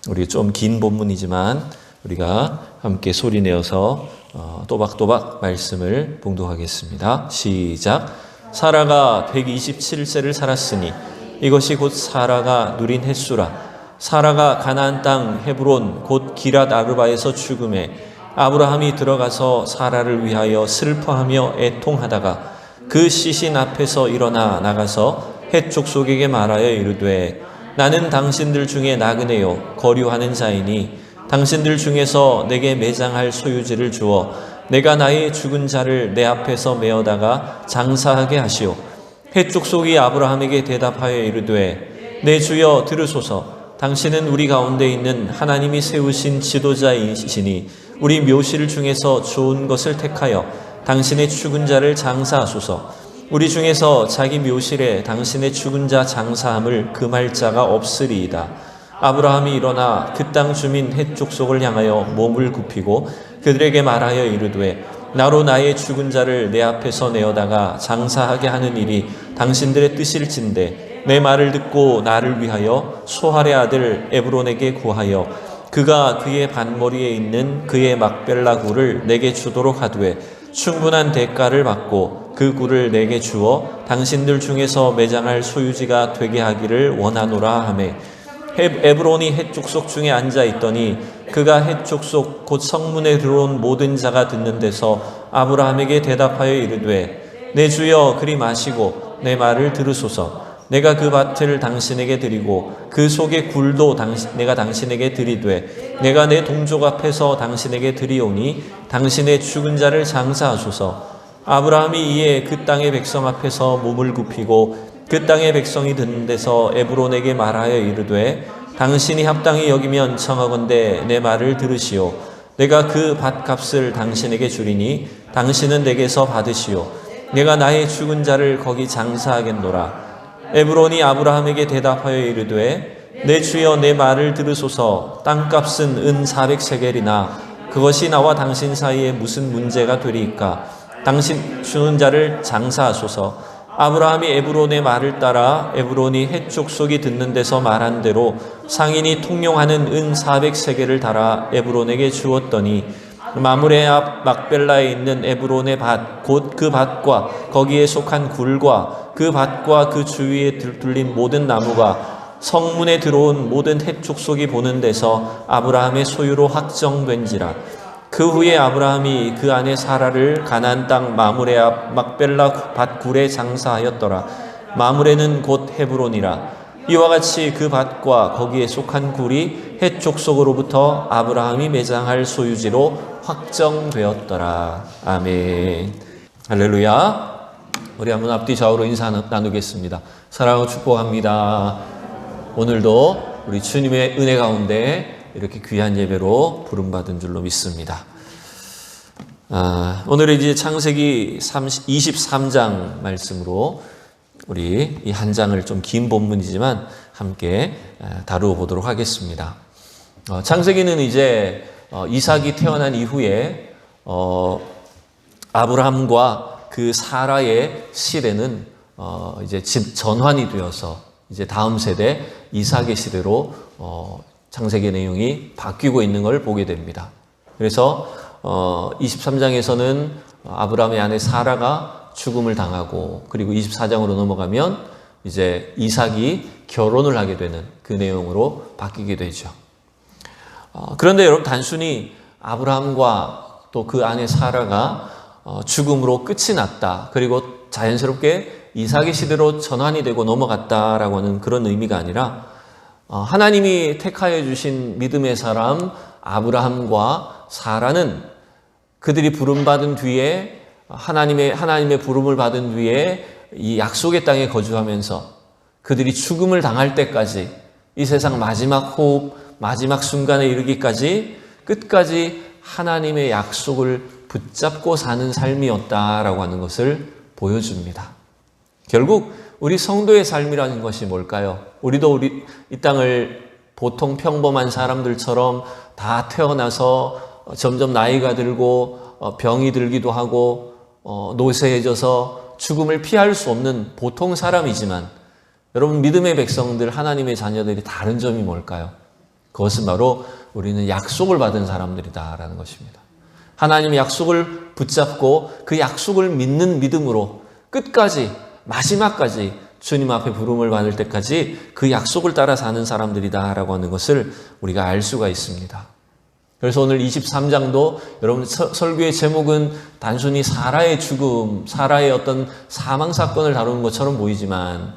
우리 좀 긴 본문이지만 우리가 함께 소리내어서 또박또박 말씀을 봉독하겠습니다. 시작. 사라가 127세를 살았으니 이것이 곧 사라가 누린 횟수라. 사라가 가나안 땅 헤브론 곧 기랏 아르바에서 죽음에 아브라함이 들어가서 사라를 위하여 슬퍼하며 애통하다가 그 시신 앞에서 일어나 나가서 헷 족속에게 말하여 이르되 나는 당신들 중에 나그네요 거류하는 자이니 당신들 중에서 내게 매장할 소유지를 주어 내가 나의 죽은 자를 내 앞에서 메어다가 장사하게 하시오. 헷 족속이 아브라함에게 대답하여 이르되 내 주여 들으소서. 당신은 우리 가운데 있는 하나님이 세우신 지도자이시니 우리 묘실 중에서 좋은 것을 택하여 당신의 죽은 자를 장사하소서. 우리 중에서 자기 묘실에 당신의 죽은 자 장사함을 금할 자가 없으리이다. 아브라함이 일어나 그 땅 주민 헷 족속을 향하여 몸을 굽히고 그들에게 말하여 이르되 나로 나의 죽은 자를 내 앞에서 내어다가 장사하게 하는 일이 당신들의 뜻일진데 내 말을 듣고 나를 위하여 소할의 아들 에브론에게 구하여 그가 그의 반머리에 있는 그의 막벨라 굴을 내게 주도록 하되 충분한 대가를 받고 그 굴을 내게 주어 당신들 중에서 매장할 소유지가 되게 하기를 원하노라 하매 에브론이 헷 족속 중에 앉아 있더니 그가 헷 족속 곧 성문에 들어온 모든 자가 듣는 데서 아브라함에게 대답하여 이르되 내 주여 그리 마시고 내 말을 들으소서. 내가 그 밭을 당신에게 드리고 그 속의 굴도 내가 당신에게 드리되 내가 내 동족 앞에서 당신에게 드리오니 당신의 죽은 자를 장사하소서. 아브라함이 이에 그 땅의 백성 앞에서 몸을 굽히고 그 땅의 백성이 듣는 데서 에브론에게 말하여 이르되 당신이 합당히 여기면 청하건대 내 말을 들으시오. 내가 그 밭값을 당신에게 주리니 당신은 내게서 받으시오. 내가 나의 죽은 자를 거기 장사하겠노라. 에브론이 아브라함에게 대답하여 이르되 내 주여 내 말을 들으소서. 땅값은 은 400세겔이나 그것이 나와 당신 사이에 무슨 문제가 되리이까. 당신 주는 자를 장사하소서. 아브라함이 에브론의 말을 따라 에브론이 헷 족속이 듣는 데서 말한 대로 상인이 통용하는 은 400세겔을 달아 에브론에게 주었더니 마므레 앞 막벨라에 있는 에브론의 밭 곧 그 밭과 거기에 속한 굴과 그 밭과 그 주위에 둘린 모든 나무가 성문에 들어온 모든 헷 족속이 보는 데서 아브라함의 소유로 확정된지라. 그 후에 아브라함이 그 아내 사라를 가나안 땅 마므레 앞 막벨라 밭 굴에 장사하였더라. 마므레는 곧 헤브론이라. 이와 같이 그 밭과 거기에 속한 굴이 헷 족속으로부터 아브라함이 매장할 소유지로 확정되었더라. 아멘. 할렐루야. 우리 한번 앞뒤 좌우로 인사 나누겠습니다. 사랑하고 축복합니다. 오늘도 우리 주님의 은혜 가운데 이렇게 귀한 예배로 부름받은 줄로 믿습니다. 오늘은 이제 창세기 23장 말씀으로 우리 이 한 장을 좀 긴 본문이지만 함께 다루어 보도록 하겠습니다. 창세기는 이제 이삭이 태어난 이후에 아브라함과 그 사라의 시대는 이제 전환이 되어서 이제 다음 세대 이삭의 시대로 창세기 내용이 바뀌고 있는 걸 보게 됩니다. 그래서 23장에서는 아브라함의 아내 사라가 죽음을 당하고 그리고 24장으로 넘어가면 이제 이삭이 결혼을 하게 되는 그 내용으로 바뀌게 되죠. 그런데 여러분 단순히 아브라함과 또 그 아내 사라가 죽음으로 끝이 났다. 그리고 자연스럽게 이삭의 시대로 전환이 되고 넘어갔다라고 하는 그런 의미가 아니라 하나님이 택하여 주신 믿음의 사람 아브라함과 사라는 그들이 부름받은 뒤에 하나님의 부름을 받은 뒤에 이 약속의 땅에 거주하면서 그들이 죽음을 당할 때까지 이 세상 마지막 호흡, 마지막 순간에 이르기까지 끝까지 하나님의 약속을 붙잡고 사는 삶이었다라고 하는 것을 보여줍니다. 결국 우리 성도의 삶이라는 것이 뭘까요? 우리도 이 땅을 보통 평범한 사람들처럼 다 태어나서 점점 나이가 들고 병이 들기도 하고 노쇠해져서 죽음을 피할 수 없는 보통 사람이지만 여러분 믿음의 백성들 하나님의 자녀들이 다른 점이 뭘까요? 그것은 바로 우리는 약속을 받은 사람들이다라는 것입니다. 하나님의 약속을 붙잡고 그 약속을 믿는 믿음으로 끝까지 마지막까지 주님 앞에 부름을 받을 때까지 그 약속을 따라 사는 사람들이다라고 하는 것을 우리가 알 수가 있습니다. 그래서 오늘 23장도 여러분 설교의 제목은 단순히 사라의 죽음, 사라의 어떤 사망 사건을 다루는 것처럼 보이지만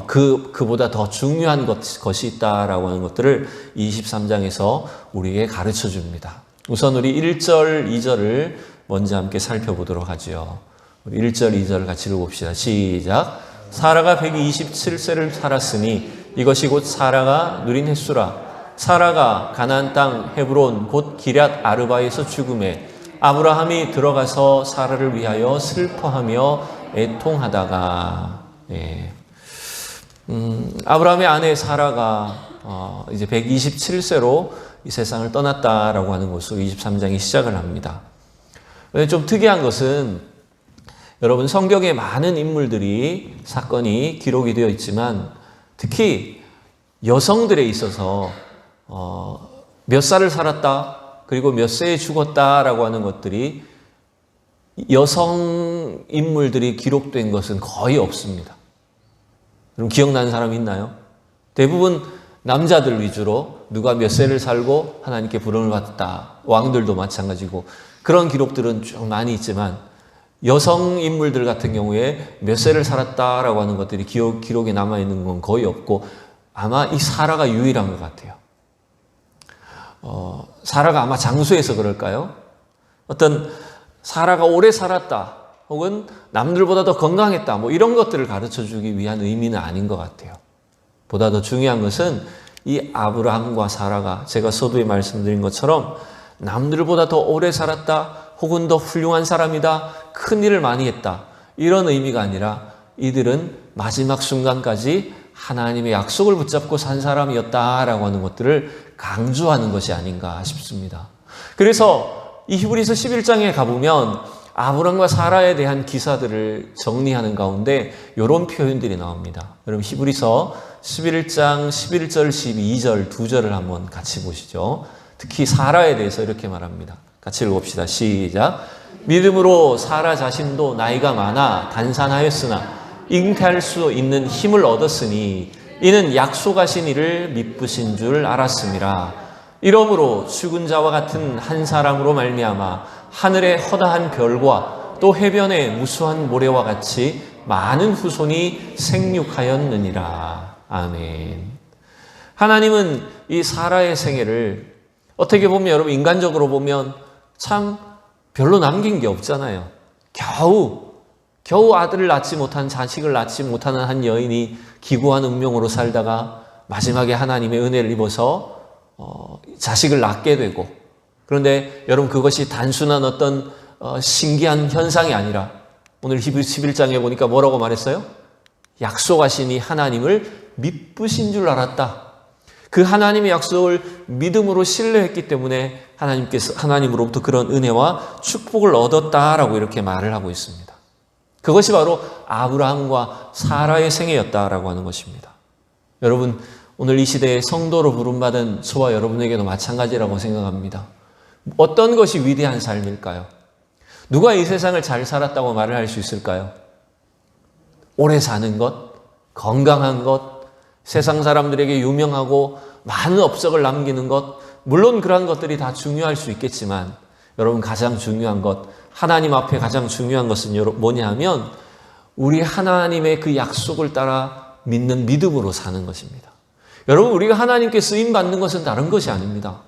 그보다 더 중요한 것이 있다라고 하는 것들을 23장에서 우리에게 가르쳐 줍니다. 우선 우리 1절, 2절을 먼저 함께 살펴보도록 하죠. 우리 1절, 2절을 같이 읽어봅시다. 시작. 사라가 127세를 살았으니 이것이 곧 사라가 누린 횟수라. 사라가 가나안 땅 헤브론 곧 기럇 아르바에서 죽음에 아브라함이 들어가서 사라를 위하여 슬퍼하며 애통하다가 아브라함의 아내 사라가 이제 127세로 이 세상을 떠났다라고 하는 것으로 23장이 시작을 합니다. 좀 특이한 것은 여러분 성경에 많은 인물들이 사건이 기록이 되어 있지만 특히 여성들에 있어서 몇 살을 살았다 그리고 몇 세에 죽었다라고 하는 것들이 여성 인물들이 기록된 것은 거의 없습니다. 여러분 기억나는 사람 있나요? 대부분 남자들 위주로 누가 몇 세를 살고 하나님께 부름을 받았다. 왕들도 마찬가지고 그런 기록들은 좀 많이 있지만 여성 인물들 같은 경우에 몇 세를 살았다라고 하는 것들이 기록에 남아있는 건 거의 없고 아마 이 사라가 유일한 것 같아요. 사라가 아마 장수해서 그럴까요? 어떤 사라가 오래 살았다 혹은 남들보다 더 건강했다 뭐 이런 것들을 가르쳐주기 위한 의미는 아닌 것 같아요. 보다 더 중요한 것은 이 아브라함과 사라가 제가 서두에 말씀드린 것처럼 남들보다 더 오래 살았다 혹은 더 훌륭한 사람이다 큰 일을 많이 했다 이런 의미가 아니라 이들은 마지막 순간까지 하나님의 약속을 붙잡고 산 사람이었다라고 하는 것들을 강조하는 것이 아닌가 싶습니다. 그래서 이 히브리서 11장에 가보면 아브람과 사라에 대한 기사들을 정리하는 가운데 이런 표현들이 나옵니다. 여러분 히브리서 11장 11절 12절 두 절을 한번 같이 보시죠. 특히 사라에 대해서 이렇게 말합니다. 같이 읽어봅시다. 시작. 믿음으로 사라 자신도 나이가 많아 단산하였으나 잉태할 수 있는 힘을 얻었으니 이는 약속하신 이를 미쁘신 줄 알았음이라. 이러므로 죽은 자와 같은 한 사람으로 말미암아 하늘의 허다한 별과 또 해변의 무수한 모래와 같이 많은 후손이 생육하였느니라. 아멘. 하나님은 이 사라의 생애를 어떻게 보면 여러분 인간적으로 보면 참 별로 남긴 게 없잖아요. 겨우 아들을 낳지 못한 자식을 낳지 못하는 한 여인이 기구한 운명으로 살다가 마지막에 하나님의 은혜를 입어서 자식을 낳게 되고 그런데 여러분 그것이 단순한 어떤 신기한 현상이 아니라 오늘 히브리서 11장에 보니까 뭐라고 말했어요? 약속하시니 하나님을 미쁘신 줄 알았다. 그 하나님의 약속을 믿음으로 신뢰했기 때문에 하나님으로부터 그런 은혜와 축복을 얻었다라고 이렇게 말을 하고 있습니다. 그것이 바로 아브라함과 사라의 생애였다라고 하는 것입니다. 여러분 오늘 이 시대에 성도로 부름받은 저와 여러분에게도 마찬가지라고 생각합니다. 어떤 것이 위대한 삶일까요? 누가 이 세상을 잘 살았다고 말을 할 수 있을까요? 오래 사는 것, 건강한 것, 세상 사람들에게 유명하고 많은 업적을 남기는 것, 물론 그러한 것들이 다 중요할 수 있겠지만 여러분 가장 중요한 것, 하나님 앞에 가장 중요한 것은 뭐냐 하면 우리 하나님의 그 약속을 따라 믿는 믿음으로 사는 것입니다. 여러분 우리가 하나님께 쓰임받는 것은 다른 것이 아닙니다.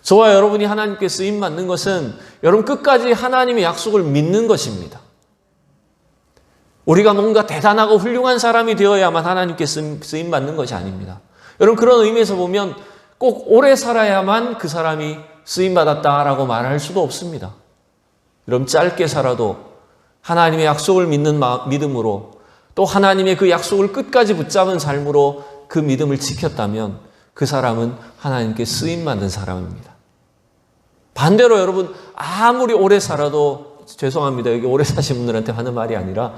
저와 여러분이 하나님께 쓰임받는 것은 여러분 끝까지 하나님의 약속을 믿는 것입니다. 우리가 뭔가 대단하고 훌륭한 사람이 되어야만 하나님께 쓰임받는 것이 아닙니다. 여러분 그런 의미에서 보면 꼭 오래 살아야만 그 사람이 쓰임받았다라고 말할 수도 없습니다. 여러분 짧게 살아도 하나님의 약속을 믿는 믿음으로 또 하나님의 그 약속을 끝까지 붙잡은 삶으로 그 믿음을 지켰다면 그 사람은 하나님께 쓰임받는 사람입니다. 반대로 여러분 아무리 오래 살아도 죄송합니다. 여기 오래 사신 분들한테 하는 말이 아니라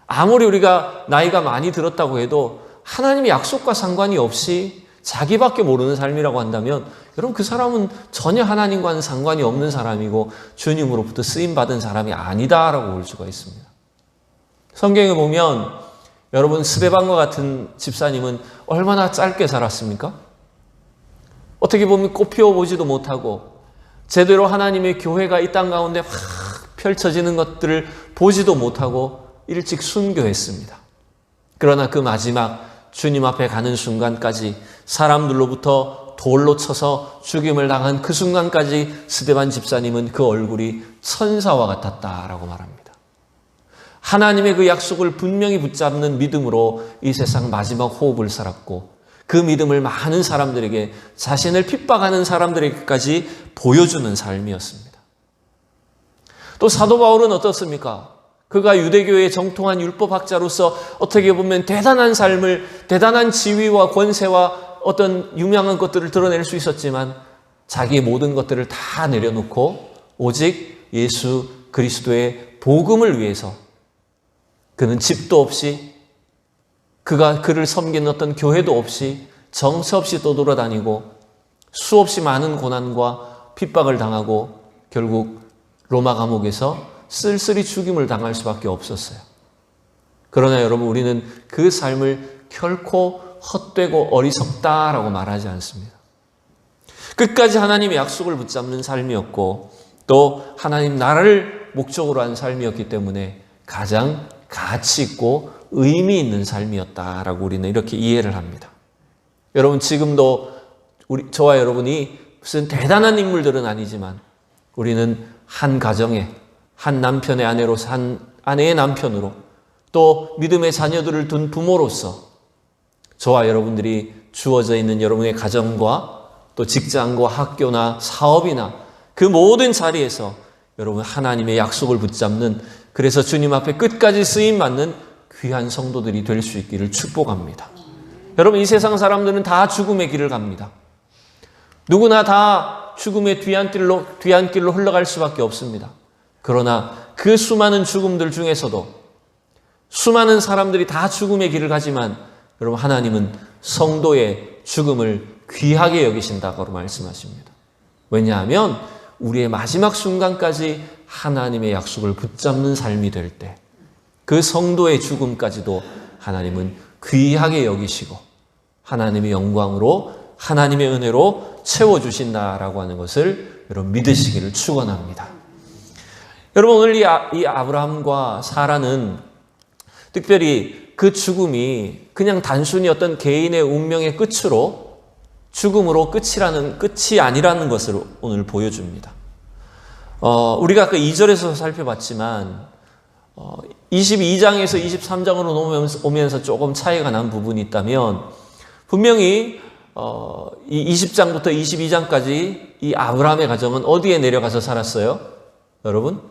아무리 우리가 나이가 많이 들었다고 해도 하나님의 약속과 상관이 없이 자기밖에 모르는 삶이라고 한다면 여러분 그 사람은 전혀 하나님과는 상관이 없는 사람이고 주님으로부터 쓰임받은 사람이 아니다라고 볼 수가 있습니다. 성경에 보면 여러분 스데반과 같은 집사님은 얼마나 짧게 살았습니까? 어떻게 보면 꽃 피워보지도 못하고 제대로 하나님의 교회가 이 땅 가운데 확 펼쳐지는 것들을 보지도 못하고 일찍 순교했습니다. 그러나 그 마지막 주님 앞에 가는 순간까지 사람들로부터 돌로 쳐서 죽임을 당한 그 순간까지 스데반 집사님은 그 얼굴이 천사와 같았다라고 말합니다. 하나님의 그 약속을 분명히 붙잡는 믿음으로 이 세상 마지막 호흡을 살았고 그 믿음을 많은 사람들에게 자신을 핍박하는 사람들에게까지 보여주는 삶이었습니다. 또 사도 바울은 어떻습니까? 그가 유대교의 정통한 율법학자로서 어떻게 보면 대단한 삶을, 대단한 지위와 권세와 어떤 유명한 것들을 드러낼 수 있었지만 자기의 모든 것들을 다 내려놓고 오직 예수 그리스도의 복음을 위해서 그는 집도 없이 그가 그를 섬기는 어떤 교회도 없이 정처 없이 떠돌아다니고 수없이 많은 고난과 핍박을 당하고 결국 로마 감옥에서 쓸쓸히 죽임을 당할 수밖에 없었어요. 그러나 여러분 우리는 그 삶을 결코 헛되고 어리석다라고 말하지 않습니다. 끝까지 하나님의 약속을 붙잡는 삶이었고 또 하나님 나라를 목적으로 한 삶이었기 때문에 가장 가치 있고 의미 있는 삶이었다라고 우리는 이렇게 이해를 합니다. 여러분 지금도 저와 여러분이 무슨 대단한 인물들은 아니지만 우리는 한 가정에 한 남편의 아내로서 한 아내의 남편으로 또 믿음의 자녀들을 둔 부모로서 저와 여러분들이 주어져 있는 여러분의 가정과 또 직장과 학교나 사업이나 그 모든 자리에서 여러분 하나님의 약속을 붙잡는 그래서 주님 앞에 끝까지 쓰임받는 귀한 성도들이 될 수 있기를 축복합니다. 여러분 이 세상 사람들은 다 죽음의 길을 갑니다. 누구나 다 죽음의 뒤안길로 흘러갈 수밖에 없습니다. 그러나 그 수많은 죽음들 중에서도 수많은 사람들이 다 죽음의 길을 가지만 여러분 하나님은 성도의 죽음을 귀하게 여기신다고 말씀하십니다. 왜냐하면 우리의 마지막 순간까지 하나님의 약속을 붙잡는 삶이 될 때 그 성도의 죽음까지도 하나님은 귀하게 여기시고 하나님의 영광으로 하나님의 은혜로 채워주신다라고 하는 것을 여러분 믿으시기를 축원합니다. 여러분 오늘 이 아브라함과 사라는 특별히 그 죽음이 그냥 단순히 어떤 개인의 운명의 끝으로 죽음으로 끝이 아니라는 것을 오늘 보여줍니다. 우리가 그 2절에서 살펴봤지만 22장에서 23장으로 오면서 조금 차이가 난 부분이 있다면 분명히 이 20장부터 22장까지 이 아브라함의 가정은 어디에 내려가서 살았어요? 여러분?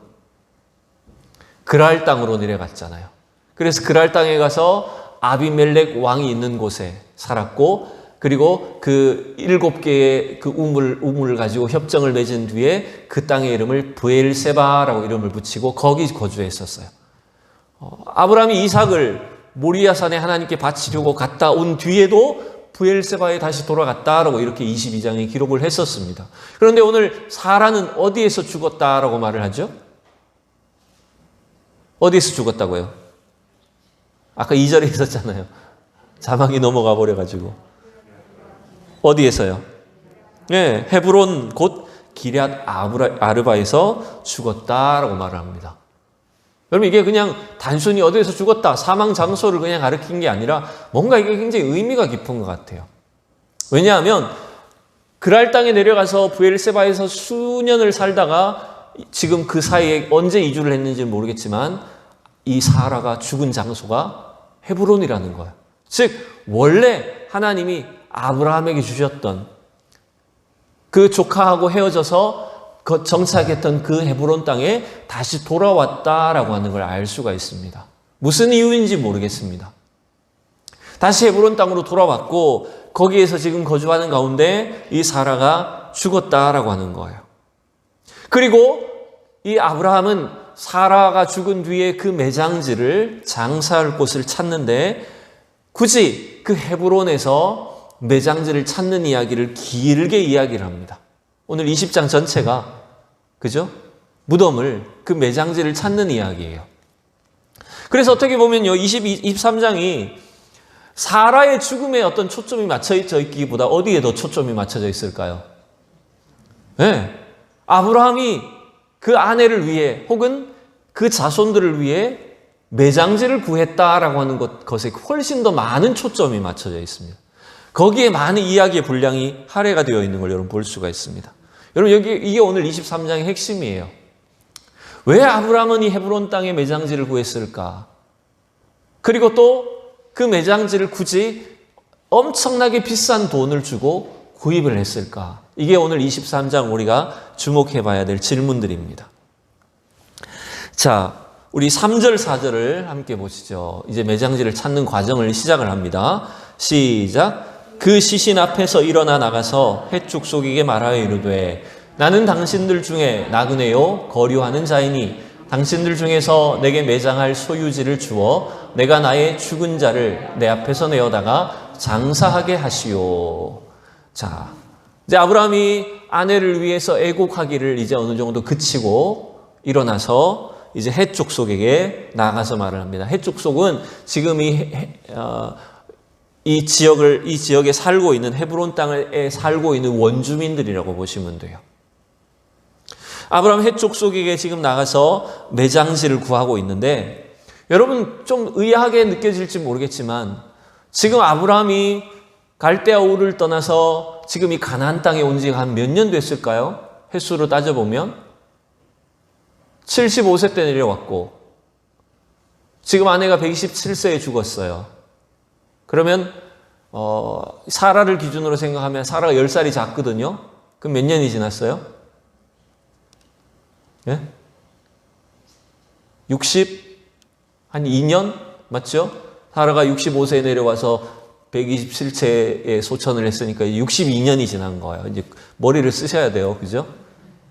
그랄 땅으로 내려갔잖아요. 그래서 그랄 땅에 가서 아비멜렉 왕이 있는 곳에 살았고 그리고 그 7개의 그 우물을 가지고 협정을 맺은 뒤에 그 땅의 이름을 브엘세바라고 이름을 붙이고 거기 거주했었어요. 아브라함이 이삭을 모리아산에 하나님께 바치려고 갔다 온 뒤에도 브엘세바에 다시 돌아갔다라고 이렇게 22장에 기록을 했었습니다. 그런데 오늘 사라는 어디에서 죽었다라고 말을 하죠? 어디에서 죽었다고요? 아까 2절에 있었잖아요. 자막이 넘어가 버려가지고. 어디에서요? 네, 헤브론 곧 기럇 아르바에서 죽었다라고 말을 합니다. 여러분 이게 그냥 단순히 어디에서 죽었다 사망 장소를 그냥 가리킨 게 아니라 뭔가 이게 굉장히 의미가 깊은 것 같아요. 왜냐하면 그랄 땅에 내려가서 브엘세바에서 수년을 살다가 지금 그 사이에 언제 이주를 했는지는 모르겠지만 이 사라가 죽은 장소가 헤브론이라는 거예요. 즉 원래 하나님이 아브라함에게 주셨던 그 조카하고 헤어져서 정착했던 그 헤브론 땅에 다시 돌아왔다라고 하는 걸 알 수가 있습니다. 무슨 이유인지 모르겠습니다. 다시 헤브론 땅으로 돌아왔고 거기에서 지금 거주하는 가운데 이 사라가 죽었다라고 하는 거예요. 그리고 이 아브라함은 사라가 죽은 뒤에 그 매장지를 장사할 곳을 찾는데 굳이 그 헤브론에서 매장지를 찾는 이야기를 길게 이야기를 합니다. 오늘 20장 전체가, 그죠? 무덤을, 그 매장지를 찾는 이야기예요. 그래서 어떻게 보면요, 23장이 사라의 죽음에 어떤 초점이 맞춰져 있기보다 어디에 더 초점이 맞춰져 있을까요? 네. 아브라함이 그 아내를 위해 혹은 그 자손들을 위해 매장지를 구했다라고 하는 것에 훨씬 더 많은 초점이 맞춰져 있습니다. 거기에 많은 이야기의 분량이 할애가 되어 있는 걸 여러분 볼 수가 있습니다. 여러분 이게 오늘 23장의 핵심이에요. 왜 아브라함은 이 헤브론 땅에 매장지를 구했을까? 그리고 또 그 매장지를 굳이 엄청나게 비싼 돈을 주고 구입을 했을까? 이게 오늘 23장 우리가 주목해 봐야 될 질문들입니다. 자, 우리 3절, 4절을 함께 보시죠. 이제 매장지를 찾는 과정을 시작을 합니다. 시작. 그 시신 앞에서 일어나 나가서 헷죽 속이게 말하여 이르되 나는 당신들 중에 나그네요 거류하는 자이니 당신들 중에서 내게 매장할 소유지를 주어 내가 나의 죽은 자를 내 앞에서 내어다가 장사하게 하시오. 자, 이제 아브라함이 아내를 위해서 애곡하기를 이제 어느 정도 그치고 일어나서 이제 헷 족속에게 나가서 말을 합니다. 헷 족속은 지금 이 지역에 살고 있는 헤브론 땅에 살고 있는 원주민들이라고 보시면 돼요. 아브라함 헷 족속에게 지금 나가서 매장지를 구하고 있는데 여러분 좀 의아하게 느껴질지 모르겠지만 지금 아브라함이 갈대아 우르를 떠나서 지금 이 가나안 땅에 온 지가 한 몇 년 됐을까요? 횟수로 따져보면 75세 때 내려왔고 지금 아내가 127세에 죽었어요. 그러면 사라를 기준으로 생각하면 사라가 10살이 작거든요. 그럼 몇 년이 지났어요? 예? 한 2년? 맞죠? 사라가 65세에 내려와서 127세에 소천을 했으니까 62년이 지난 거예요. 이제 머리를 쓰셔야 돼요. 그죠?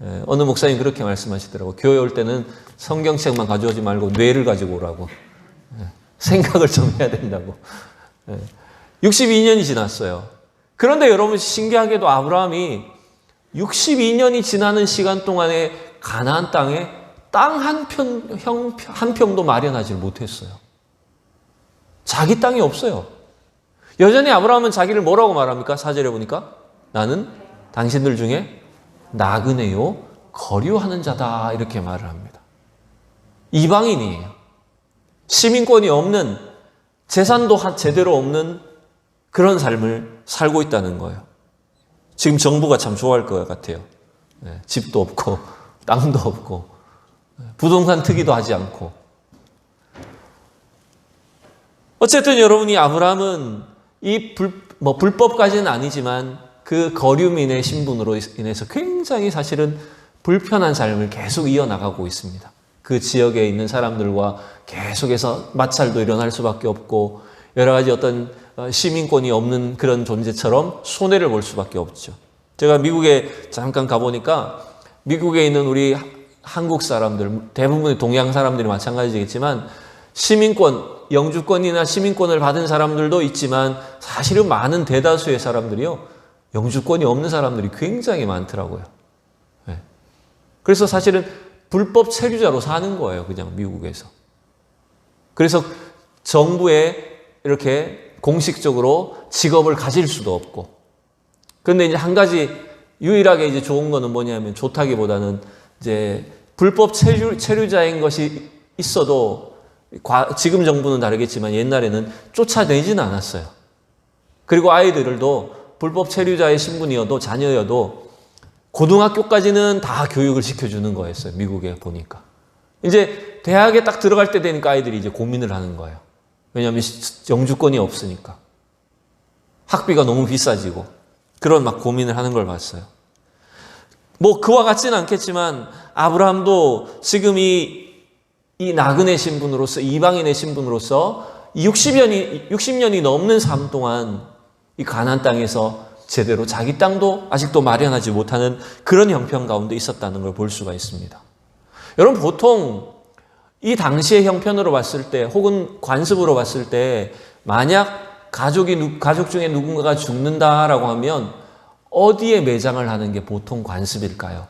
예, 어느 목사님 그렇게 말씀하시더라고요. 교회 올 때는 성경책만 가져오지 말고 뇌를 가지고 오라고. 예, 생각을 좀 해야 된다고. 예, 62년이 지났어요. 그런데 여러분 신기하게도 아브라함이 62년이 지나는 시간 동안에 가나안 땅에 땅 한 평도 마련하지 못했어요. 자기 땅이 없어요. 여전히 아브라함은 자기를 뭐라고 말합니까? 4절에 보니까 나는 당신들 중에 나그네요 거류하는 자다 이렇게 말을 합니다. 이방인이에요. 시민권이 없는, 재산도 제대로 없는 그런 삶을 살고 있다는 거예요. 지금 정부가 참 좋아할 것 같아요. 네, 집도 없고 땅도 없고 부동산 특이도 하지 않고. 어쨌든 여러분이 아브라함은 이 불법까지는 아니지만 그 거류민의 신분으로 인해서 굉장히 사실은 불편한 삶을 계속 이어나가고 있습니다. 그 지역에 있는 사람들과 계속해서 마찰도 일어날 수밖에 없고 여러 가지 어떤 시민권이 없는 그런 존재처럼 손해를 볼 수밖에 없죠. 제가 미국에 잠깐 가보니까 미국에 있는 우리 한국 사람들, 대부분의 동양 사람들이 마찬가지겠지만 시민권, 영주권이나 시민권을 받은 사람들도 있지만 사실은 많은 대다수의 사람들이요, 영주권이 없는 사람들이 굉장히 많더라고요. 네. 그래서 사실은 불법 체류자로 사는 거예요, 그냥 미국에서. 그래서 정부에 이렇게 공식적으로 직업을 가질 수도 없고. 근데 이제 한 가지 유일하게 이제 좋은 거는 뭐냐면, 좋다기보다는 이제 불법 체류자인 것이 있어도 지금 정부는 다르겠지만 옛날에는 쫓아내지는 않았어요. 그리고 아이들도 불법 체류자의 신분이어도 자녀여도 고등학교까지는 다 교육을 시켜주는 거였어요. 미국에 보니까. 이제 대학에 딱 들어갈 때 되니까 아이들이 이제 고민을 하는 거예요. 왜냐하면 영주권이 없으니까. 학비가 너무 비싸지고. 그런 막 고민을 하는 걸 봤어요. 뭐 그와 같지는 않겠지만 아브라함도 지금 이 나그네 신분으로서, 이방인의 신분으로서 60년이 넘는 삶 동안 이 가나안 땅에서 제대로 자기 땅도 아직도 마련하지 못하는 그런 형편 가운데 있었다는 걸 볼 수가 있습니다. 여러분, 보통 이 당시의 형편으로 봤을 때 혹은 관습으로 봤을 때 만약 가족 중에 누군가가 죽는다라고 하면 어디에 매장을 하는 게 보통 관습일까요?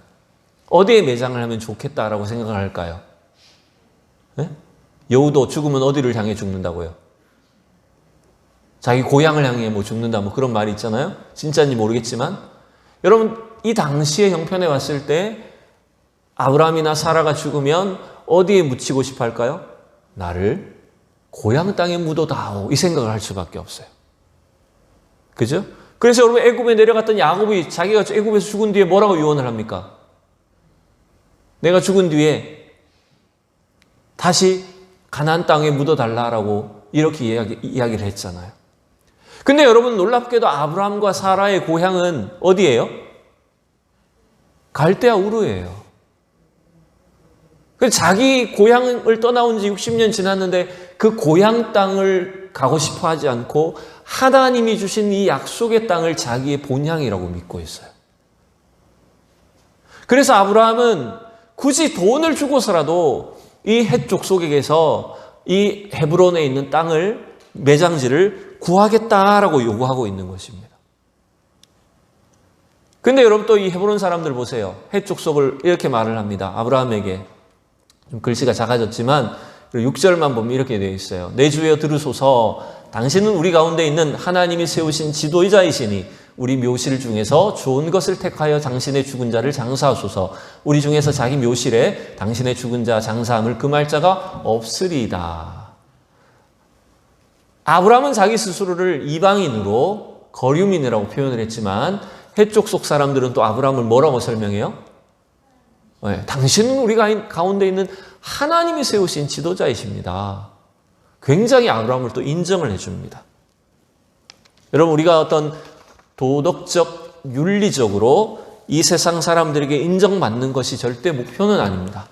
어디에 매장을 하면 좋겠다라고 생각을 할까요? 네? 여우도 죽으면 어디를 향해 죽는다고요? 자기 고향을 향해 뭐 죽는다 뭐 그런 말이 있잖아요. 진짜인지 모르겠지만 여러분 이 당시의 형편에 왔을 때 아브라함이나 사라가 죽으면 어디에 묻히고 싶어 할까요? 나를 고향 땅에 묻어다오 이 생각을 할 수밖에 없어요. 그죠? 그래서 여러분 애굽에 내려갔던 야곱이 자기가 애굽에서 죽은 뒤에 뭐라고 유언을 합니까? 내가 죽은 뒤에 다시 가나안 땅에 묻어달라라고 이렇게 이야기를 했잖아요. 근데 여러분 놀랍게도 아브라함과 사라의 고향은 어디예요? 갈대아 우르예요. 자기 고향을 떠나온 지 60년 지났는데 그 고향 땅을 가고 싶어 하지 않고 하나님이 주신 이 약속의 땅을 자기의 본향이라고 믿고 있어요. 그래서 아브라함은 굳이 돈을 주고서라도 이 헷 족속에게서 이 헤브론에 있는 땅을 매장지를 구하겠다라고 요구하고 있는 것입니다. 근데 여러분 또 이 헤브론 사람들 보세요. 헷 족속을 이렇게 말을 합니다. 아브라함에게. 좀 글씨가 작아졌지만 6절만 보면 이렇게 되어 있어요. 내 주여 들으소서 당신은 우리 가운데 있는 하나님이 세우신 지도자이시니 우리 묘실 중에서 좋은 것을 택하여 당신의 죽은 자를 장사하소서. 우리 중에서 자기 묘실에 당신의 죽은 자 장사함을 금할 자가 없으리이다. 아브라함은 자기 스스로를 이방인으로 거류민이라고 표현을 했지만 헷 족속 사람들은 또 아브라함을 뭐라고 설명해요? 네, 당신은 우리 가운데 있는 하나님이 세우신 지도자이십니다. 굉장히 아브라함을 또 인정을 해줍니다. 여러분 우리가 어떤 도덕적, 윤리적으로 이 세상 사람들에게 인정받는 것이 절대 목표는 아닙니다.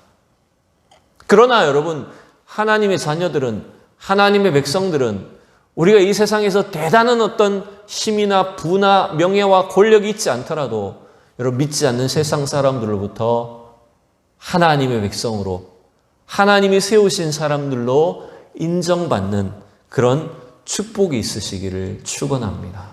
그러나 여러분 하나님의 자녀들은 하나님의 백성들은 우리가 이 세상에서 대단한 어떤 힘이나 부나 명예와 권력이 있지 않더라도 여러분 믿지 않는 세상 사람들로부터 하나님의 백성으로 하나님이 세우신 사람들로 인정받는 그런 축복이 있으시기를 축원합니다.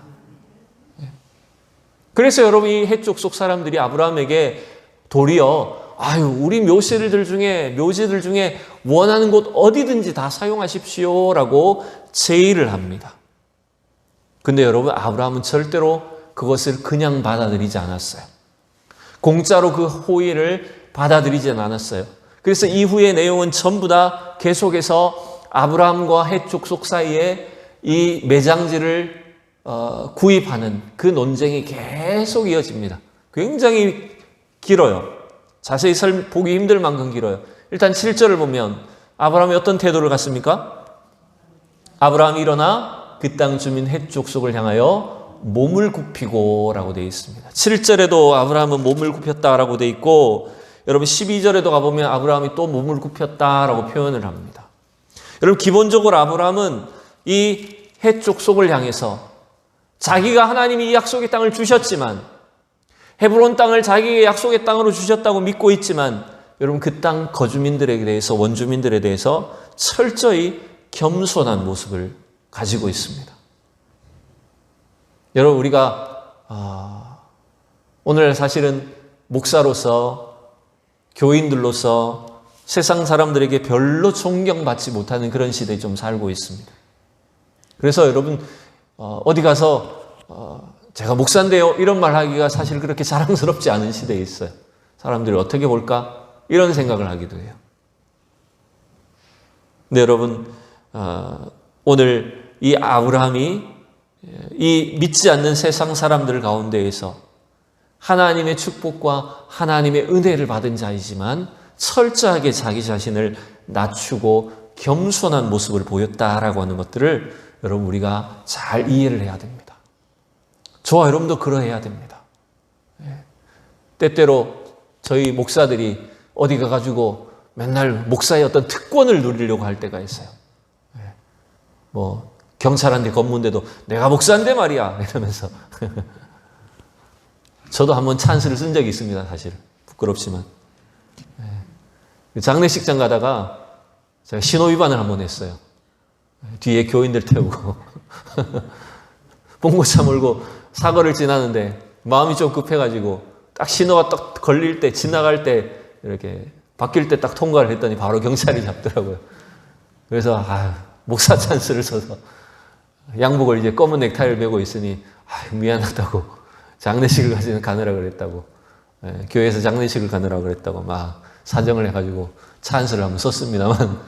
그래서 여러분 이 헷 족속 사람들이 아브라함에게 도리어 우리 묘지들 중에 원하는 곳 어디든지 다 사용하십시오라고 제의를 합니다. 근데 여러분 아브라함은 절대로 그것을 그냥 받아들이지 않았어요. 공짜로 그 호의를 받아들이지는 않았어요. 그래서 이후의 내용은 전부 다 계속해서 아브라함과 헷 족속 사이에 이 매장지를 구입하는 그 논쟁이 계속 이어집니다. 굉장히 길어요. 자세히 보기 힘들 만큼 길어요. 일단 7절을 보면 아브라함이 어떤 태도를 갖습니까? 아브라함이 일어나 그 땅 주민 헷 족속을 향하여 몸을 굽히고 라고 되어 있습니다. 7절에도 아브라함은 몸을 굽혔다라고 되어 있고 여러분 12절에도 가보면 아브라함이 또 몸을 굽혔다라고 표현을 합니다. 여러분 기본적으로 아브라함은 이 헷 족속을 향해서 자기가 하나님이 이 약속의 땅을 주셨지만 헤브론 땅을 자기의 약속의 땅으로 주셨다고 믿고 있지만 여러분 그 땅 거주민들에 대해서 원주민들에 대해서 철저히 겸손한 모습을 가지고 있습니다. 여러분 우리가 오늘 사실은 목사로서 교인들로서 세상 사람들에게 별로 존경받지 못하는 그런 시대에 좀 살고 있습니다. 그래서 여러분 어디 가서 제가 목사인데요 이런 말 하기가 사실 그렇게 자랑스럽지 않은 시대에 있어요. 사람들이 어떻게 볼까? 이런 생각을 하기도 해요. 근데 여러분 오늘 이 아브라함이 이 믿지 않는 세상 사람들 가운데에서 하나님의 축복과 하나님의 은혜를 받은 자이지만 철저하게 자기 자신을 낮추고 겸손한 모습을 보였다라고 하는 것들을 여러분 우리가 잘 이해를 해야 됩니다. 저와 여러분도 그러해야 됩니다. 때때로 저희 목사들이 어디 가가지고 맨날 목사의 어떤 특권을 누리려고 할 때가 있어요. 뭐 경찰한테 검문대도 내가 목사인데 말이야 이러면서 저도 한번 찬스를 쓴 적이 있습니다. 사실 부끄럽지만 장례식장 가다가 제가 신호 위반을 한번 했어요. 뒤에 교인들 태우고 봉고차 몰고 사거리를 지나는데 마음이 좀 급해가지고 딱 신호가 딱 걸릴 때, 지나갈 때, 이렇게 바뀔 때 딱 통과를 했더니 바로 경찰이 잡더라고요. 그래서 목사 찬스를 써서 양복을 이제 검은 넥타이를 메고 있으니 미안하다고 장례식을 가느라 그랬다고, 교회에서 장례식을 가느라 그랬다고 막 사정을 해가지고 찬스를 한번 썼습니다만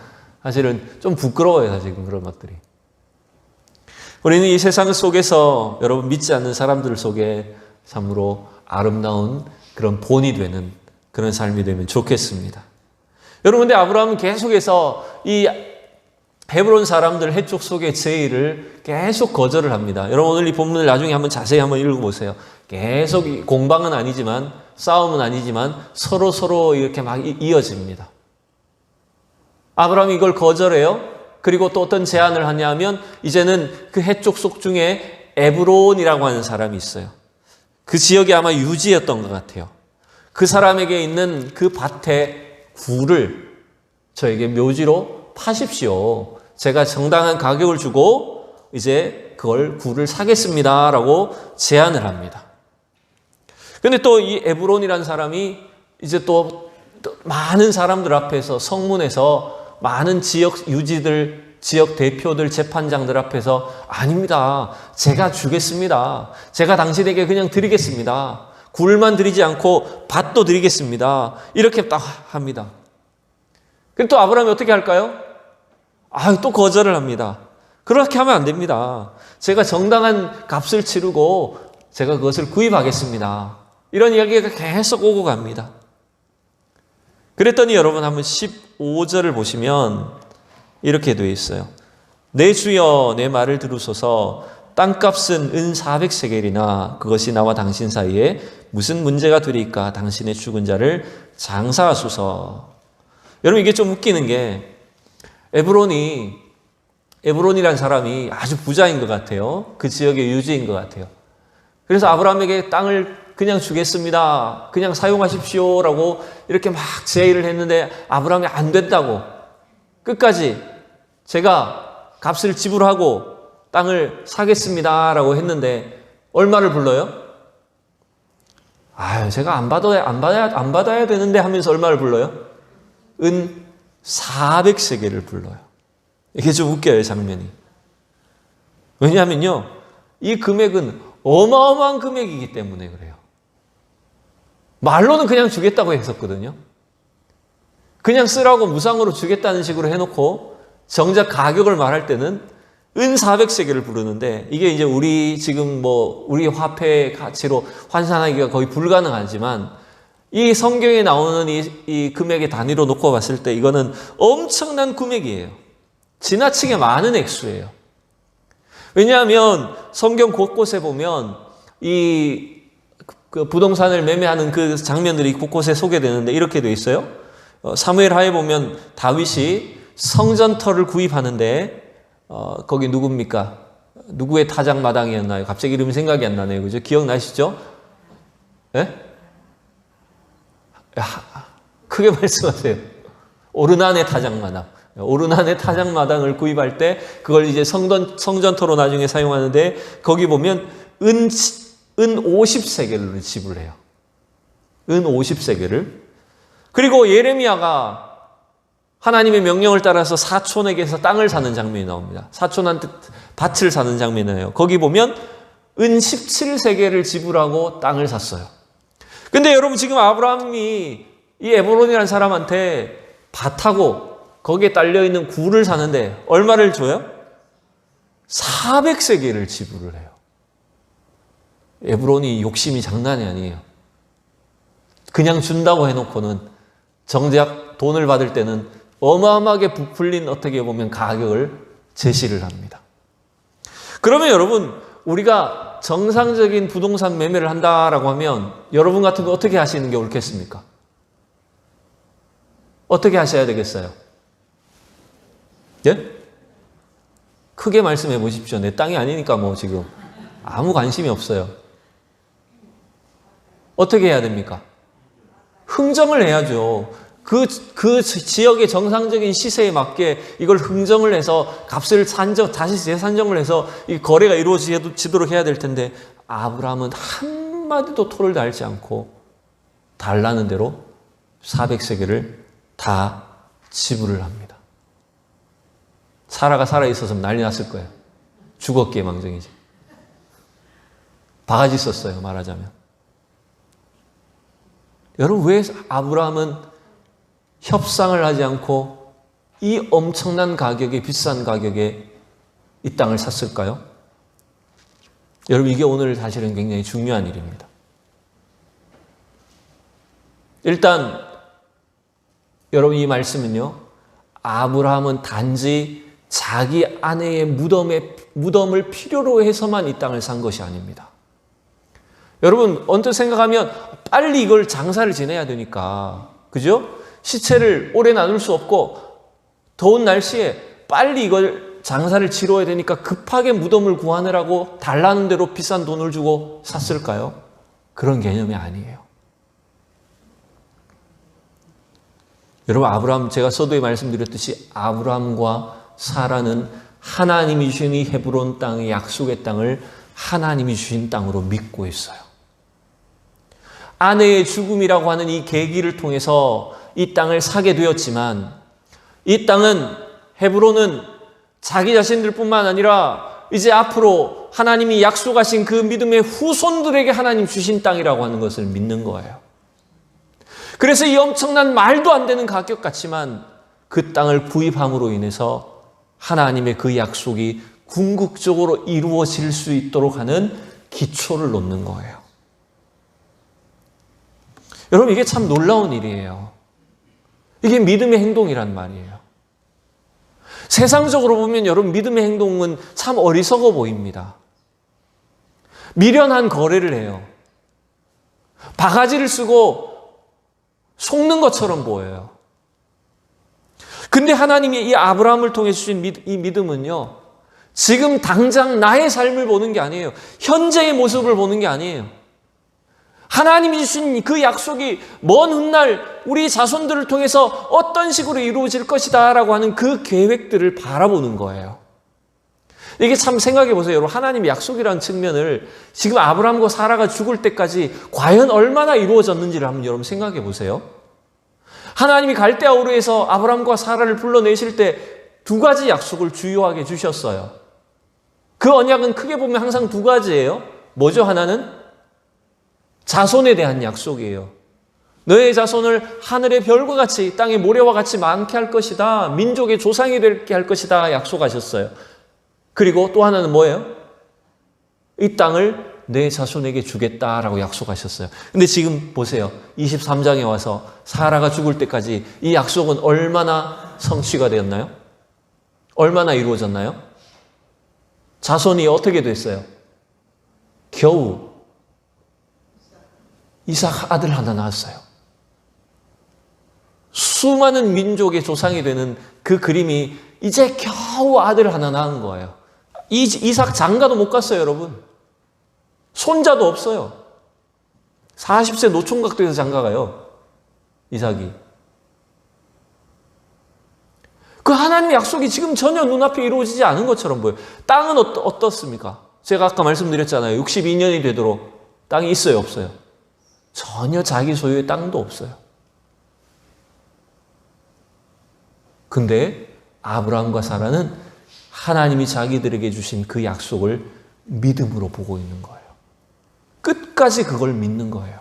사실은 좀 부끄러워요, 사실 그런 것들이. 우리는 이 세상 속에서 여러분 믿지 않는 사람들 속에 참으로 아름다운 그런 본이 되는 그런 삶이 되면 좋겠습니다. 여러분, 근데 아브라함은 계속해서 이 헤브론 사람들 해쪽 속의 제의를 계속 거절을 합니다. 여러분, 오늘 이 본문을 나중에 한번 자세히 한번 읽어보세요. 계속 공방은 아니지만, 싸움은 아니지만 서로 이렇게 막 이어집니다. 아브라함이 이걸 거절해요. 그리고 또 어떤 제안을 하냐면 이제는 그 해쪽 속 중에 에브론이라고 하는 사람이 있어요. 그 지역이 아마 유지였던 것 같아요. 그 사람에게 있는 그 밭의 굴을 저에게 묘지로 파십시오. 제가 정당한 가격을 주고 이제 그걸 굴을 사겠습니다라고 제안을 합니다. 그런데 또 이 에브론이라는 사람이 이제 또 많은 사람들 앞에서 성문에서 많은 지역 유지들, 지역 대표들, 재판장들 앞에서 아닙니다. 제가 주겠습니다. 제가 당신에게 그냥 드리겠습니다. 굴만 드리지 않고 밭도 드리겠습니다. 이렇게 딱 합니다. 그럼 또 아브라함이 어떻게 할까요? 또 거절을 합니다. 그렇게 하면 안 됩니다. 제가 정당한 값을 치르고 제가 그것을 구입하겠습니다. 이런 이야기가 계속 오고 갑니다. 그랬더니 여러분 한번 15절을 보시면 이렇게 되어 있어요. 내 주여 내 말을 들으소서. 땅값은 은 400세겔이나 그것이 나와 당신 사이에 무슨 문제가 되리까. 당신의 죽은 자를 장사하소서. 여러분, 이게 좀 웃기는 게 에브론이라는 사람이 아주 부자인 것 같아요. 그 지역의 유지인 것 같아요. 그래서 아브라함에게 땅을 그냥 주겠습니다. 그냥 사용하십시오라고 이렇게 막 제의를 했는데 아브라함이 안 된다고 끝까지 제가 값을 지불하고 땅을 사겠습니다라고 했는데 얼마를 불러요? 제가 안 받아야 되는데 하면서 얼마를 불러요? 은 400세겔을 불러요. 이게 좀 웃겨요, 장면이. 왜냐하면요, 이 금액은 어마어마한 금액이기 때문에 그래요. 말로는 그냥 주겠다고 했었거든요. 그냥 쓰라고 무상으로 주겠다는 식으로 해놓고 정작 가격을 말할 때는 은 400세겔을 부르는데 이게 이제 우리 화폐 가치로 환산하기가 거의 불가능하지만 이 성경에 나오는 이 금액의 단위로 놓고 봤을 때 이거는 엄청난 금액이에요. 지나치게 많은 액수예요. 왜냐하면 성경 곳곳에 보면 그 부동산을 매매하는 그 장면들이 곳곳에 소개되는데 이렇게 되어 있어요. 사무엘 하에 보면 다윗이 성전터를 구입하는데 거기 누굽니까? 누구의 타작마당이었나요? 갑자기 이름이 생각이 안 나네요. 그죠? 기억나시죠? 예? 크게 말씀하세요. 오르난의 타작마당. 오르난의 타작마당을 구입할 때 그걸 이제 성전터로 나중에 사용하는데 거기 보면 은 50세겔을 지불해요. 은 50세겔을. 그리고 예레미야가 하나님의 명령을 따라서 사촌에게서 땅을 사는 장면이 나옵니다. 사촌한테 밭을 사는 장면이 나와요. 거기 보면 은 17세겔을 지불하고 땅을 샀어요. 근데 여러분, 지금 아브라함이 이 에브론이라는 사람한테 밭하고 거기에 딸려있는 굴을 사는데 얼마를 줘요? 400세겔을 지불을 해요. 에브론이 욕심이 장난이 아니에요. 그냥 준다고 해놓고는 정작 돈을 받을 때는 어마어마하게 부풀린 어떻게 보면 가격을 제시를 합니다. 그러면 여러분, 우리가 정상적인 부동산 매매를 한다라고 하면 여러분 같은 거 어떻게 하시는 게 옳겠습니까? 어떻게 하셔야 되겠어요? 예? 크게 말씀해 보십시오. 내 땅이 아니니까 뭐 지금 아무 관심이 없어요. 어떻게 해야 됩니까? 흥정을 해야죠. 그 지역의 정상적인 시세에 맞게 이걸 흥정을 해서 값을 다시 재산정을 해서 이 거래가 이루어지도록 해야 될 텐데 아브라함은 한마디도 토를 달지 않고 달라는 대로 400세겔을 다 지불을 합니다. 사라가 살아있었으면 난리 났을 거예요. 죽었기에 망정이지. 바가지 썼어요, 말하자면. 여러분, 왜 아브라함은 협상을 하지 않고 이 엄청난 가격에, 비싼 가격에 이 땅을 샀을까요? 여러분, 이게 오늘 사실은 굉장히 중요한 일입니다. 일단 여러분, 이 말씀은요, 아브라함은 단지 자기 아내의 무덤을 필요로 해서만 이 땅을 산 것이 아닙니다. 여러분, 언뜻 생각하면 빨리 이걸 장사를 지내야 되니까, 그죠? 시체를 오래 놔둘 수 없고 더운 날씨에 빨리 이걸 장사를 치러야 되니까 급하게 무덤을 구하느라고 달라는 대로 비싼 돈을 주고 샀을까요? 그런 개념이 아니에요. 여러분, 아브라함, 제가 서두에 말씀드렸듯이 아브라함과 사라는 하나님이 주신 이 헤브론 땅의 약속의 땅을 하나님이 주신 땅으로 믿고 있어요. 아내의 죽음이라고 하는 이 계기를 통해서 이 땅을 사게 되었지만 이 땅은, 헤브론은 자기 자신들뿐만 아니라 이제 앞으로 하나님이 약속하신 그 믿음의 후손들에게 하나님 주신 땅이라고 하는 것을 믿는 거예요. 그래서 이 엄청난 말도 안 되는 가격 같지만 그 땅을 구입함으로 인해서 하나님의 그 약속이 궁극적으로 이루어질 수 있도록 하는 기초를 놓는 거예요. 여러분, 이게 참 놀라운 일이에요. 이게 믿음의 행동이란 말이에요. 세상적으로 보면 여러분, 믿음의 행동은 참 어리석어 보입니다. 미련한 거래를 해요. 바가지를 쓰고 속는 것처럼 보여요. 근데 하나님이 이 아브라함을 통해 주신 이 믿음은요, 지금 당장 나의 삶을 보는 게 아니에요. 현재의 모습을 보는 게 아니에요. 하나님이 주신 그 약속이 먼 훗날 우리 자손들을 통해서 어떤 식으로 이루어질 것이다 라고 하는 그 계획들을 바라보는 거예요. 이게 참 생각해 보세요. 여러분, 하나님의 약속이라는 측면을 지금 아브라함과 사라가 죽을 때까지 과연 얼마나 이루어졌는지를 한번 여러분 생각해 보세요. 하나님이 갈대아 우르에서 아브라함과 사라를 불러내실 때 두 가지 약속을 주요하게 주셨어요. 그 언약은 크게 보면 항상 두 가지예요. 뭐죠? 하나는 자손에 대한 약속이에요. 너의 자손을 하늘의 별과 같이 땅의 모래와 같이 많게 할 것이다. 민족의 조상이 되게 할 것이다. 약속하셨어요. 그리고 또 하나는 뭐예요? 이 땅을 내 자손에게 주겠다라고 약속하셨어요. 근데 지금 보세요. 23장에 와서 사라가 죽을 때까지 이 약속은 얼마나 성취가 되었나요? 얼마나 이루어졌나요? 자손이 어떻게 됐어요? 겨우 이삭 아들 하나 낳았어요. 수많은 민족의 조상이 되는 그 그림이 이제 겨우 아들 하나 낳은 거예요. 이삭 장가도 못 갔어요, 여러분. 손자도 없어요. 40세 노총각 돼서 장가가요, 이삭이. 그 하나님의 약속이 지금 전혀 눈앞에 이루어지지 않은 것처럼 보여요. 땅은 어떻습니까? 제가 아까 말씀드렸잖아요. 62년이 되도록 땅이 있어요, 없어요? 전혀 자기 소유의 땅도 없어요. 근데 아브라함과 사라는 하나님이 자기들에게 주신 그 약속을 믿음으로 보고 있는 거예요. 끝까지 그걸 믿는 거예요.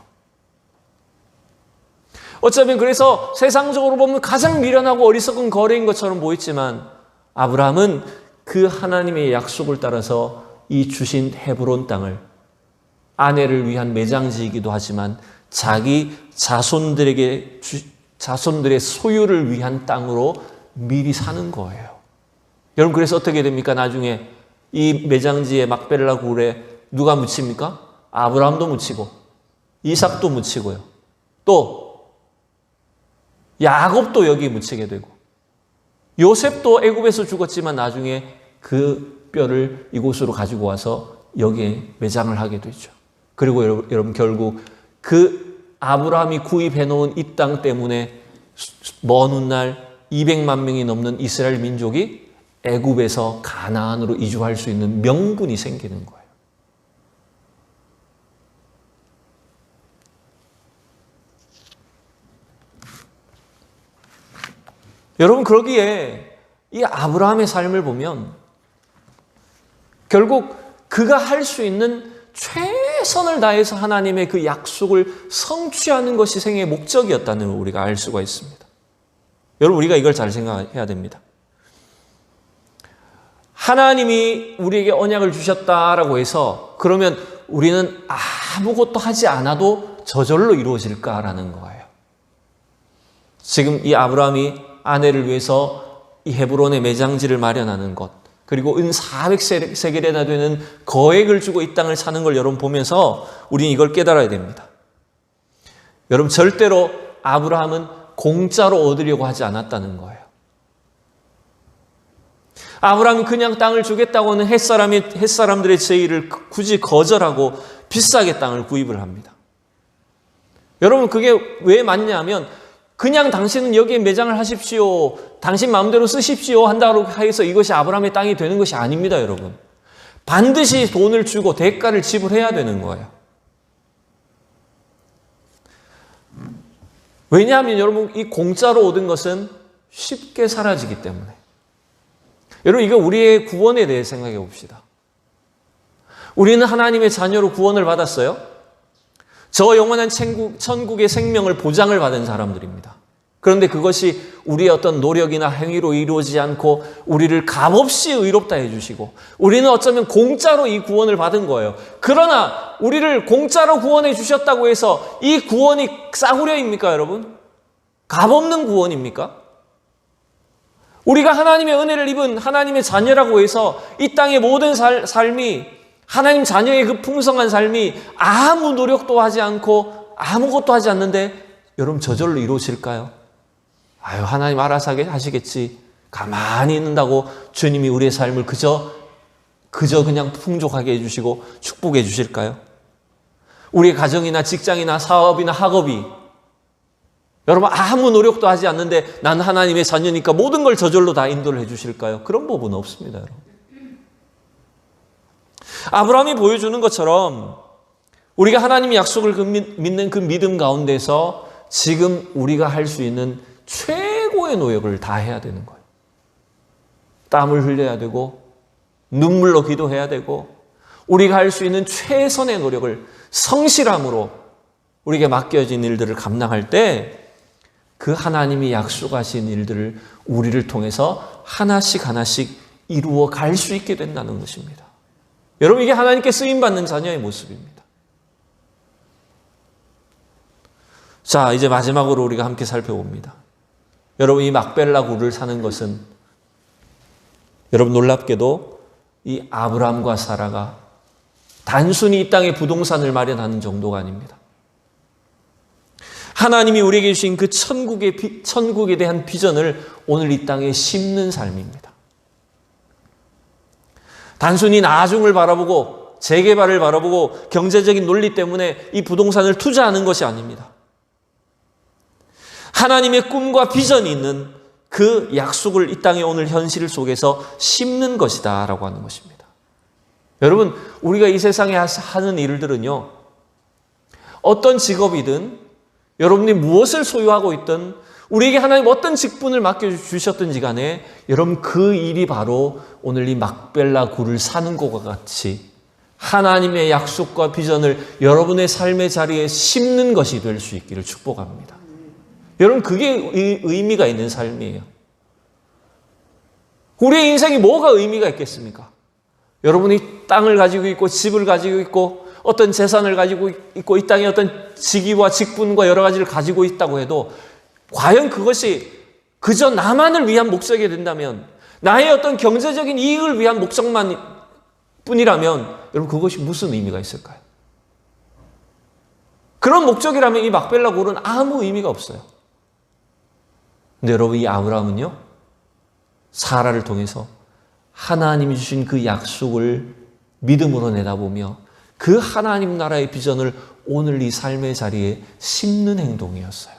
어쩌면 그래서 세상적으로 보면 가장 미련하고 어리석은 거래인 것처럼 보였지만 아브라함은 그 하나님의 약속을 따라서 이 주신 헤브론 땅을 아내를 위한 매장지이기도 하지만 자기 자손들의 소유를 위한 땅으로 미리 사는 거예요. 여러분, 그래서 어떻게 됩니까? 나중에 이 매장지에 막벨라 굴에 누가 묻힙니까? 아브라함도 묻히고 이삭도 묻히고요. 또 야곱도 여기 묻히게 되고 요셉도 애굽에서 죽었지만 나중에 그 뼈를 이곳으로 가지고 와서 여기에 매장을 하게 되죠. 그리고 여러분 결국 그 아브라함이 구입해 놓은 이 땅 때문에 먼 훗날 200만 명이 넘는 이스라엘 민족이 애굽에서 가나안으로 이주할 수 있는 명분이 생기는 거예요. 여러분, 그러기에 이 아브라함의 삶을 보면 결국 그가 할 수 있는 최선을 다해서 하나님의 그 약속을 성취하는 것이 생애의 목적이었다는 걸 우리가 알 수가 있습니다. 여러분, 우리가 이걸 잘 생각해야 됩니다. 하나님이 우리에게 언약을 주셨다라고 해서 그러면 우리는 아무것도 하지 않아도 저절로 이루어질까라는 거예요. 지금 이 아브라함이 아내를 위해서 이 헤브론의 매장지를 마련하는 것, 그리고 은 400세겔이나 되는 거액을 주고 이 땅을 사는 걸 여러분 보면서 우리는 이걸 깨달아야 됩니다. 여러분, 절대로 아브라함은 공짜로 얻으려고 하지 않았다는 거예요. 아브라함이 그냥 땅을 주겠다고 하는 햇사람들의 제의를 굳이 거절하고 비싸게 땅을 구입을 합니다. 여러분, 그게 왜 맞냐면 그냥 당신은 여기에 매장을 하십시오, 당신 마음대로 쓰십시오 한다고 해서 이것이 아브라함의 땅이 되는 것이 아닙니다. 여러분, 반드시 돈을 주고 대가를 지불해야 되는 거예요. 왜냐하면 여러분, 이 공짜로 얻은 것은 쉽게 사라지기 때문에. 여러분, 이거 우리의 구원에 대해 생각해 봅시다. 우리는 하나님의 자녀로 구원을 받았어요. 저 영원한 천국의 생명을 보장을 받은 사람들입니다. 그런데 그것이 우리의 어떤 노력이나 행위로 이루어지지 않고 우리를 값없이 의롭다 해주시고 우리는 어쩌면 공짜로 이 구원을 받은 거예요. 그러나 우리를 공짜로 구원해 주셨다고 해서 이 구원이 싸구려입니까, 여러분? 값없는 구원입니까? 우리가 하나님의 은혜를 입은 하나님의 자녀라고 해서 이 땅의 모든 삶이, 하나님 자녀의 그 풍성한 삶이 아무 노력도 하지 않고 아무것도 하지 않는데 여러분, 저절로 이루어질까요? 아유, 하나님 알아서 하시겠지. 가만히 있는다고 주님이 우리의 삶을 그저 그냥 풍족하게 해주시고 축복해 주실까요? 우리의 가정이나 직장이나 사업이나 학업이 여러분 아무 노력도 하지 않는데 난 하나님의 자녀니까 모든 걸 저절로 다 인도를 해 주실까요? 그런 법은 없습니다, 여러분. 아브라함이 보여주는 것처럼 우리가 하나님의 약속을 믿는 그 믿음 가운데서 지금 우리가 할 수 있는 최고의 노력을 다 해야 되는 거예요. 땀을 흘려야 되고 눈물로 기도해야 되고 우리가 할 수 있는 최선의 노력을 성실함으로 우리에게 맡겨진 일들을 감당할 때 그 하나님이 약속하신 일들을 우리를 통해서 하나씩 이루어 갈 수 있게 된다는 것입니다. 여러분, 이게 하나님께 쓰임받는 자녀의 모습입니다. 자, 이제 마지막으로 우리가 함께 살펴봅니다. 여러분, 이 막벨라 굴을 사는 것은 여러분 놀랍게도 이 아브라함과 사라가 단순히 이 땅에 부동산을 마련하는 정도가 아닙니다. 하나님이 우리에게 주신 그 천국에 대한 비전을 오늘 이 땅에 심는 삶입니다. 단순히 나중을 바라보고 재개발을 바라보고 경제적인 논리 때문에 이 부동산을 투자하는 것이 아닙니다. 하나님의 꿈과 비전이 있는 그 약속을 이 땅에 오늘 현실 속에서 심는 것이다 라고 하는 것입니다. 여러분, 우리가 이 세상에 하는 일들은요, 어떤 직업이든 여러분이 무엇을 소유하고 있든 우리에게 하나님 어떤 직분을 맡겨주셨든지 간에 여러분 그 일이 바로 오늘 이 막벨라 굴을 사는 것과 같이 하나님의 약속과 비전을 여러분의 삶의 자리에 심는 것이 될 수 있기를 축복합니다. 여러분, 그게 의미가 있는 삶이에요. 우리의 인생이 뭐가 의미가 있겠습니까? 여러분이 땅을 가지고 있고 집을 가지고 있고 어떤 재산을 가지고 있고 이 땅에 어떤 직위와 직분과 여러 가지를 가지고 있다고 해도 과연 그것이 그저 나만을 위한 목적이 된다면, 나의 어떤 경제적인 이익을 위한 목적만 뿐이라면 여러분 그것이 무슨 의미가 있을까요? 그런 목적이라면 이 막벨라 굴은 아무 의미가 없어요. 근데 여러분, 이 아브라함은요, 사라를 통해서 하나님이 주신 그 약속을 믿음으로 내다보며 그 하나님 나라의 비전을 오늘 이 삶의 자리에 심는 행동이었어요.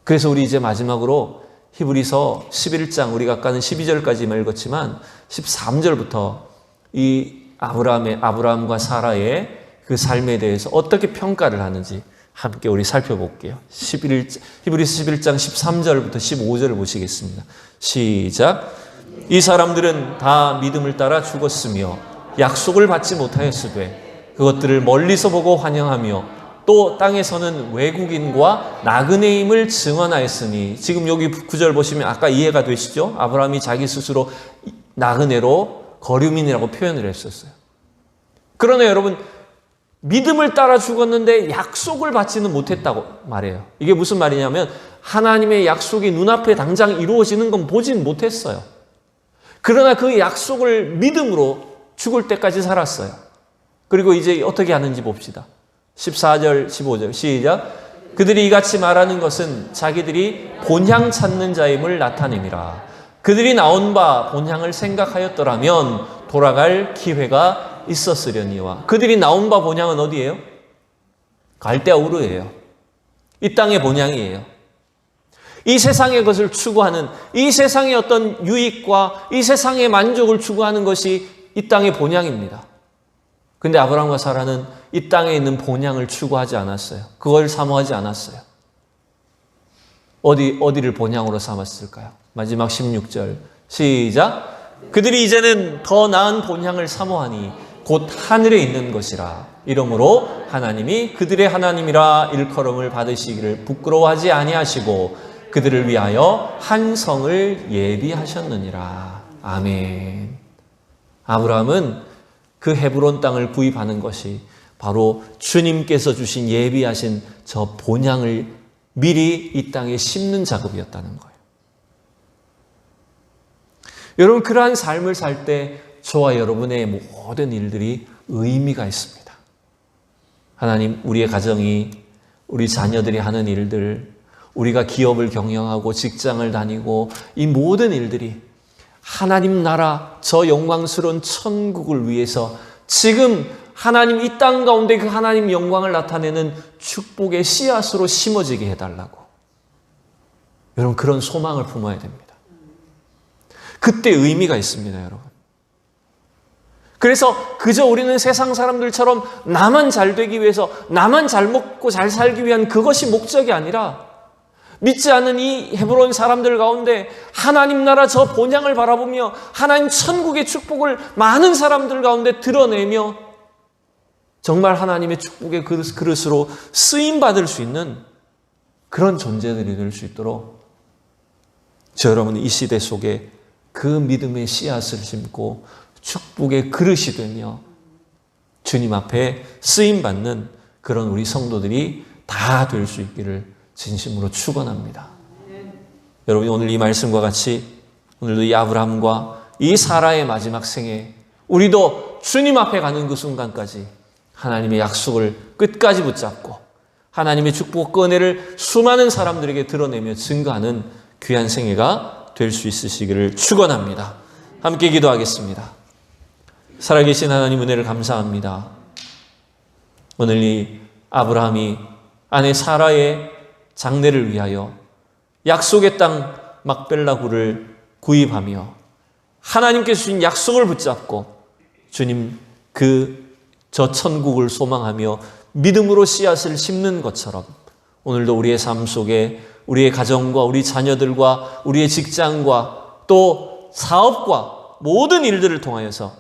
그래서 우리 이제 마지막으로 히브리서 11장, 우리가 아까는 12절까지만 읽었지만 13절부터 이 아브라함과 사라의 그 삶에 대해서 어떻게 평가를 하는지 함께 우리 살펴볼게요. 히브리서 11장 13절부터 15절을 보시겠습니다. 시작. 이 사람들은 다 믿음을 따라 죽었으며 약속을 받지 못하였으되 그것들을 멀리서 보고 환영하며 또 땅에서는 외국인과 나그네임을 증언하였으니, 지금 여기 9절 보시면 아까 이해가 되시죠? 아브라함이 자기 스스로 나그네로 거류민이라고 표현을 했었어요. 그러나 여러분, 믿음을 따라 죽었는데 약속을 받지는 못했다고 말해요. 이게 무슨 말이냐면 하나님의 약속이 눈앞에 당장 이루어지는 건 보진 못했어요. 그러나 그 약속을 믿음으로 죽을 때까지 살았어요. 그리고 이제 어떻게 하는지 봅시다. 14절, 15절 시작. 그들이 이같이 말하는 것은 자기들이 본향 찾는 자임을 나타냄이라. 그들이 나온 바 본향을 생각하였더라면 돌아갈 기회가 있었으려니와. 그들이 나온 바 본향은 어디예요? 갈대아 우르예요. 이 땅의 본향이에요. 이 세상의 것을 추구하는, 이 세상의 어떤 유익과 이 세상의 만족을 추구하는 것이 이 땅의 본향입니다. 근데 아브라함과 사라는 이 땅에 있는 본향을 추구하지 않았어요. 그걸 사모하지 않았어요. 어디를 본향으로 삼았을까요? 마지막 16절 시작. 그들이 이제는 더 나은 본향을 사모하니 곧 하늘에 있는 것이라. 이러므로 하나님이 그들의 하나님이라 일컬음을 받으시기를 부끄러워하지 아니하시고 그들을 위하여 한 성을 예비하셨느니라. 아멘. 아브라함은 그 헤브론 땅을 구입하는 것이 바로 주님께서 주신 예비하신 저 본향을 미리 이 땅에 심는 작업이었다는 거예요. 여러분, 그러한 삶을 살 때 저와 여러분의 모든 일들이 의미가 있습니다. 하나님, 우리의 가정이, 우리 자녀들이 하는 일들, 우리가 기업을 경영하고 직장을 다니고 이 모든 일들이 하나님 나라, 저 영광스러운 천국을 위해서 지금 하나님 이 땅 가운데 그 하나님 영광을 나타내는 축복의 씨앗으로 심어지게 해달라고. 여러분, 그런 소망을 품어야 됩니다. 그때 의미가 있습니다, 여러분. 그래서 그저 우리는 세상 사람들처럼 나만 잘 되기 위해서, 나만 잘 먹고 잘 살기 위한 그것이 목적이 아니라 믿지 않는 이 헤브론 사람들 가운데 하나님 나라 저 본향을 바라보며 하나님 천국의 축복을 많은 사람들 가운데 드러내며 정말 하나님의 축복의 그릇으로 쓰임받을 수 있는 그런 존재들이 될 수 있도록 저 여러분 이 시대 속에 그 믿음의 씨앗을 심고 축복의 그릇이 되며 주님 앞에 쓰임받는 그런 우리 성도들이 다 될 수 있기를 진심으로 축원합니다. 여러분, 오늘 이 말씀과 같이 오늘도 이 아브라함과 이 사라의 마지막 생에 우리도 주님 앞에 가는 그 순간까지 하나님의 약속을 끝까지 붙잡고 하나님의 축복 은혜를 수많은 사람들에게 드러내며 증거하는 귀한 생애가 될 수 있으시기를 축원합니다. 함께 기도하겠습니다. 살아계신 하나님 은혜를 감사합니다. 오늘 이 아브라함이 아내 사라의 장례를 위하여 약속의 땅 막벨라굴을 구입하며 하나님께서 주신 약속을 붙잡고 주님 저 천국을 소망하며 믿음으로 씨앗을 심는 것처럼 오늘도 우리의 삶 속에 우리의 가정과 우리 자녀들과 우리의 직장과 또 사업과 모든 일들을 통하여서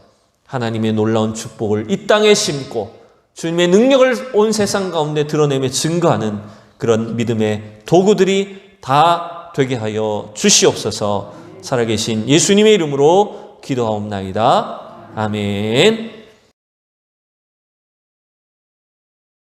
하나님의 놀라운 축복을 이 땅에 심고 주님의 능력을 온 세상 가운데 드러내며 증거하는 그런 믿음의 도구들이 다 되게 하여 주시옵소서. 살아계신 예수님의 이름으로 기도하옵나이다. 아멘.